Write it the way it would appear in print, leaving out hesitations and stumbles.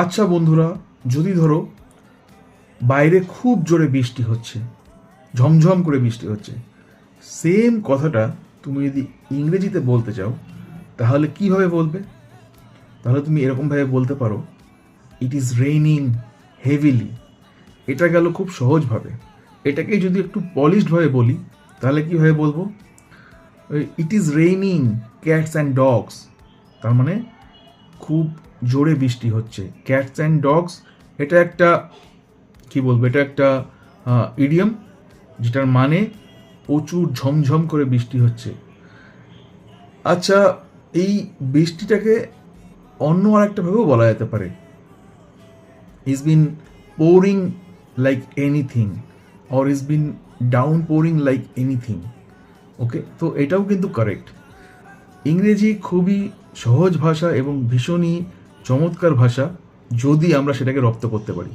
আচ্ছা বন্ধুরা, যদি ধরো বাইরে খুব জোরে বৃষ্টি হচ্ছে, ঝমঝম করে বৃষ্টি হচ্ছে, সেম কথাটা তুমি যদি ইংরেজিতে বলতে চাও তাহলে কিভাবে বলবে? তাহলে তুমি এরকমভাবে বলতে পারো, ইট ইজ রেইনিং হেভিলি। এটা গেল খুব সহজভাবে। এটাকে যদি একটু পলিশডভাবে বলি তাহলে কিভাবে বলবো? It is raining cats and dogs. তার মানে খুব জোরে বৃষ্টি হচ্ছে। ক্যাটস অ্যান্ড ডগস, এটা একটা কি বলবো, এটা একটা ইডিয়ম, যেটার মানে প্রচুর ঝমঝম করে বৃষ্টি হচ্ছে। আচ্ছা, এই বৃষ্টিটাকে অন্য আরেকটাভাবেও বলা যেতে পারে, is been pouring like anything, or is been down pouring like anything. Okay, তো এটাও কিন্তু কারেক্ট। ইংরেজি খুবই সহজ ভাষা এবং ভীষণই চমৎকার ভাষা, যদি আমরা সেটাকে রপ্ত করতে পারি।